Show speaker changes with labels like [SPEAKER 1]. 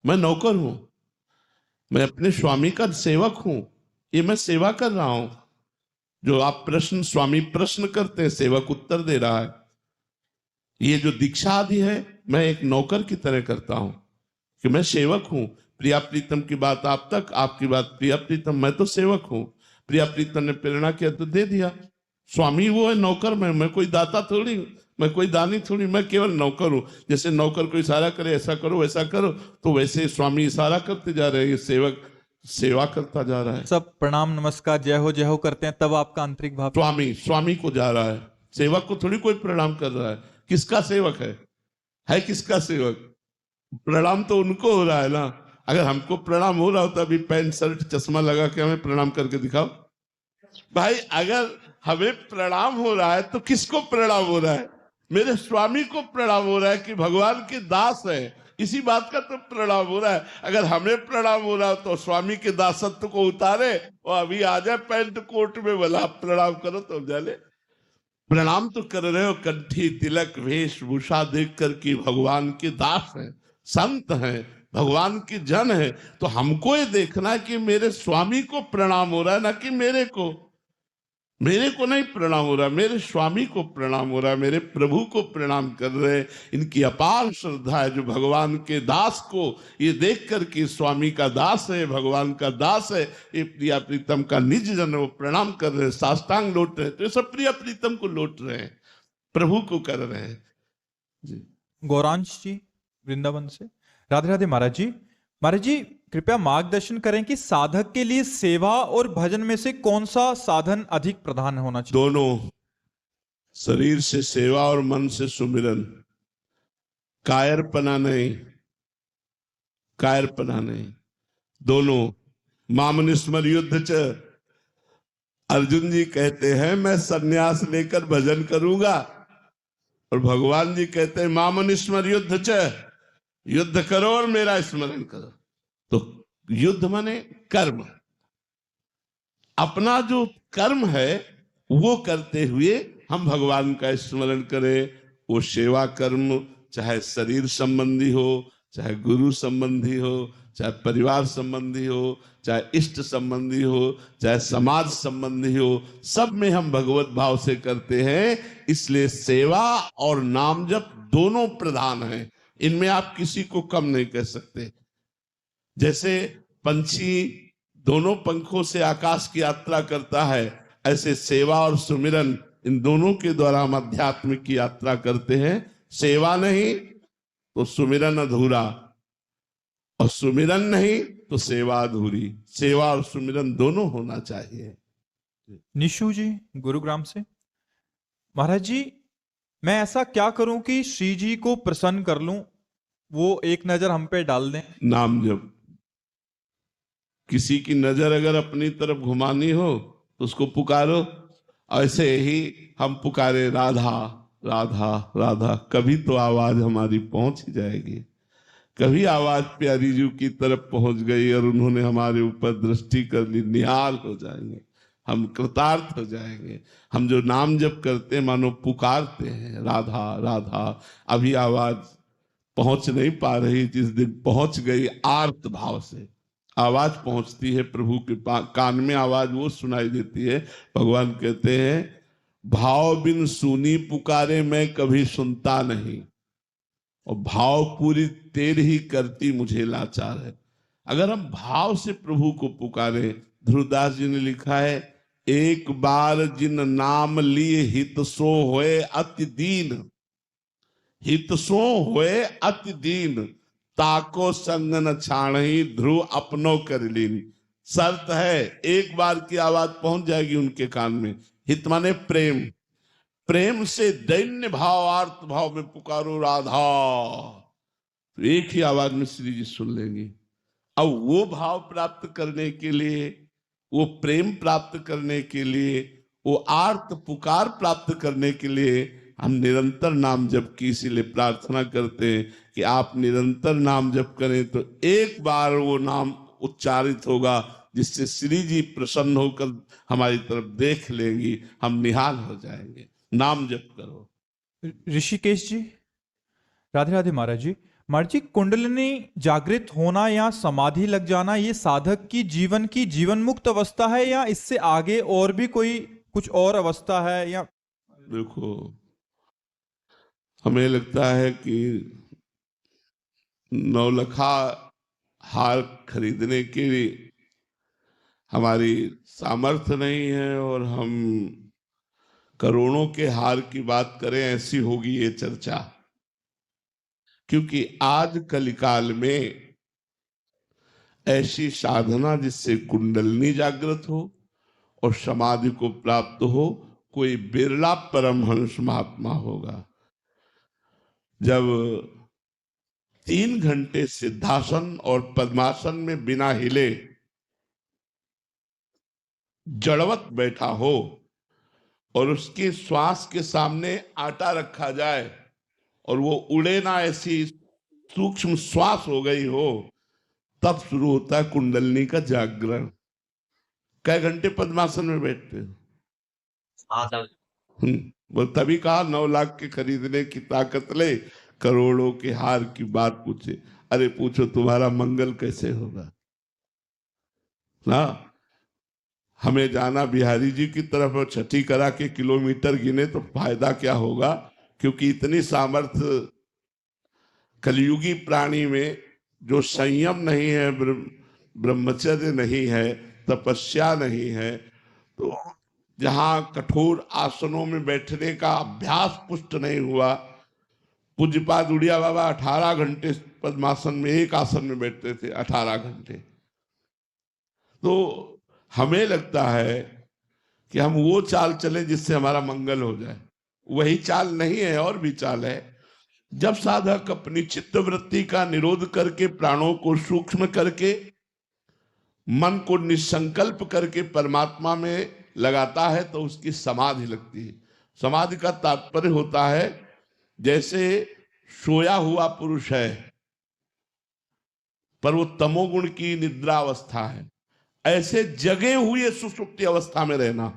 [SPEAKER 1] मैं नौकर हूं, मैं अपने स्वामी का सेवक हूं, ये मैं सेवा कर रहा हूं। जो आप प्रश्न, स्वामी प्रश्न करते हैं, सेवक उत्तर दे रहा है। ये जो दीक्षा आदि है, मैं एक नौकर की तरह करता हूं कि मैं सेवक हूं। प्रिया प्रीतम की बात आप तक, आपकी बात प्रिया प्रीतम, मैं तो सेवक हूं। प्रिया प्रीतम ने प्रेरणा किया तो दे दिया। स्वामी वो है, नौकर मैं कोई दाता थोड़ी, मैं कोई दानी थोड़ी, मैं केवल नौकर हूं। जैसे नौकर को इशारा करे ऐसा करो वैसा करो, तो वैसे स्वामी इशारा करते जा रहे हैं, सेवक सेवा करता जा रहा है।
[SPEAKER 2] सब प्रणाम नमस्कार जय हो करते हैं, तब आपका आंतरिक भाव
[SPEAKER 1] स्वामी स्वामी को जा रहा है, सेवक को थोड़ी कोई प्रणाम कर रहा है। किसका सेवक है किसका सेवक? प्रणाम तो उनको हो रहा है ना। अगर हमको प्रणाम हो रहा होता, अभी पैंट शर्ट चश्मा लगा के हमें प्रणाम करके दिखाओ भाई। अगर हमें प्रणाम हो रहा है तो किसको प्रणाम हो रहा है? मेरे स्वामी को प्रणाम हो रहा है कि भगवान के दास है, इसी बात का तो प्रणाम हो रहा है। अगर हमें प्रणाम हो रहा हो तो स्वामी के दासत्व को उतारे और अभी आ जाए पैंट कोट में, बोला प्रणाम करो तो जाने। प्रणाम तो कर रहे हो, कंठी तिलक वेशभूषा देख कर कि भगवान के दास हैं, संत हैं, भगवान के जन है। तो हमको ये देखना है कि मेरे स्वामी को प्रणाम हो रहा है, ना कि मेरे को नहीं प्रणाम हो रहा, मेरे स्वामी को प्रणाम हो रहा है, मेरे प्रभु को प्रणाम कर रहे हैं। इनकी अपार श्रद्धा है जो भगवान के दास को ये देख कर के स्वामी का दास है, भगवान का दास है, ये प्रिया प्रीतम का निज जन, वो प्रणाम कर रहे हैं, साष्टांग लौट रहे हैं। तो ये सब प्रिया प्रीतम को लौट रहे हैं, प्रभु को कर रहे हैं जी।
[SPEAKER 2] गौरांश जी वृंदावन से, राधे राधे महाराज जी। महाराज जी कृपया मार्गदर्शन करें कि साधक के लिए सेवा और भजन में से कौन सा साधन अधिक प्रधान होना चाहिए?
[SPEAKER 1] दोनों, शरीर से सेवा और मन से सुमिरन। कायरपना नहीं, कायरपना नहीं, दोनों। मामनिस्मर युद्ध च, अर्जुन जी कहते हैं मैं सन्यास लेकर भजन करूंगा, और भगवान जी कहते हैं मामनिस्मर युद्ध च, युद्ध करो और मेरा स्मरण करो। तो युद्ध माने कर्म, अपना जो कर्म है वो करते हुए हम भगवान का स्मरण करें। वो सेवा कर्म चाहे शरीर संबंधी हो, चाहे गुरु संबंधी हो, चाहे परिवार संबंधी हो, चाहे इष्ट संबंधी हो, चाहे समाज संबंधी हो, सब में हम भगवत भाव से करते हैं। इसलिए सेवा और नाम जप दोनों प्रधान हैं, इनमें आप किसी को कम नहीं कह सकते। जैसे पंछी दोनों पंखों से आकाश की यात्रा करता है, ऐसे सेवा और सुमिरन, इन दोनों के द्वारा हम आध्यात्मिक की यात्रा करते हैं। सेवा नहीं तो सुमिरन अधूरा, और सुमिरन नहीं तो सेवा अधूरी। सेवा और सुमिरन दोनों होना चाहिए।
[SPEAKER 2] निशु जी गुरुग्राम से, महाराज जी मैं ऐसा क्या करूं कि श्री जी को प्रसन्न कर लूं, वो एक नजर हम पे डाल दें?
[SPEAKER 1] नाम जप। किसी की नजर अगर अपनी तरफ घुमानी हो तो उसको पुकारो। ऐसे ही हम पुकारे राधा राधा राधा, कभी तो आवाज हमारी पहुंच ही जाएगी। कभी आवाज प्यारी जी की तरफ पहुंच गई और उन्होंने हमारे ऊपर दृष्टि कर ली, निहाल हो जाएंगे, हम कृतार्थ हो जाएंगे। हम जो नाम जप करते हैं मानो पुकारते हैं राधा राधा। अभी आवाज पहुंच नहीं पा रही, जिस दिन पहुंच गई आर्त भाव से आवाज पहुंचती है, प्रभु के कान में आवाज वो सुनाई देती है। भगवान कहते हैं भाव बिन सुनी पुकारे मैं कभी सुनता नहीं, और भाव पूरी तेरी ही करती मुझे लाचार है। अगर हम भाव से प्रभु को पुकारे, ध्रुवदास जी ने लिखा है एक बार जिन नाम लिए हित सो होए अति दीन, हित सो होए अति दीन, ताको संग न छाणही ध्रुव अपनो कर लीन। शर्त है एक बार की आवाज पहुंच जाएगी उनके कान में। हित माने प्रेम, प्रेम से दैन्य भाव आर्त भाव में पुकारो राधा, तो एक ही आवाज में श्री जी सुन लेंगे। अब वो भाव प्राप्त करने के लिए, वो प्रेम प्राप्त करने के लिए, वो आर्त पुकार प्राप्त करने के लिए हम निरंतर नाम जप की इसीलिए प्रार्थना करते हैं कि आप निरंतर नाम जप करें तो एक बार वो नाम उच्चारित होगा जिससे श्री जी प्रसन्न होकर हमारी तरफ देख लेंगी, हम निहाल हो जाएंगे। नाम जप करो।
[SPEAKER 2] ऋषिकेश जी राधे राधे महाराज जी, महाराज जी, कुंडलिनी जागृत होना या समाधि लग जाना ये साधक की जीवन मुक्त अवस्था है या इससे आगे और भी कोई कुछ और अवस्था है? या
[SPEAKER 1] देखो, हमें लगता है कि नौलखा हार खरीदने की हमारी सामर्थ्य नहीं है और हम करोड़ों के हार की बात करें, ऐसी होगी ये चर्चा। क्योंकि आज कलिकाल में ऐसी साधना जिससे कुंडलिनी जागृत हो और समाधि को प्राप्त हो, कोई बिरला परमहंस महात्मा होगा। जब 3 घंटे सिद्धासन और पद्मासन में बिना हिले जड़वत बैठा हो और उसके श्वास के सामने आटा रखा जाए और वो उड़े ना, ऐसी सूक्ष्म श्वास हो गई हो, तब शुरू होता है कुंडलिनी का जागरण। कई घंटे पद्मासन में बैठते हो? वो तभी कहा 9 लाख के खरीदने की ताकत ले, करोड़ों के हार की बात पूछे। अरे पूछो तुम्हारा मंगल कैसे होगा ना। हमें जाना बिहारी जी की तरफ और छठी करा के किलोमीटर गिने तो फायदा क्या होगा, क्योंकि इतनी सामर्थ्य कलयुगी प्राणी में जो संयम नहीं है, ब्रह्मचर्य नहीं है, तपस्या नहीं है, तो जहां कठोर आसनों में बैठने का अभ्यास पुष्ट नहीं हुआ। पूज्यपाद उड़िया बाबा 18 घंटे पद्मासन में एक आसन में बैठते थे, 18 घंटे। तो हमें लगता है कि हम वो चाल चले जिससे हमारा मंगल हो जाए। वही चाल नहीं है, और भी चाल है। जब साधक अपनी चित्तवृत्ति का निरोध करके, प्राणों को सूक्ष्म करके, मन को निसंकल्प करके परमात्मा में लगाता है, तो उसकी समाधि लगती है। समाधि का तात्पर्य होता है जैसे सोया हुआ पुरुष है पर वो तमोगुण की निद्रा अवस्था है, ऐसे जगे हुए सुषुप्ति अवस्था में रहना।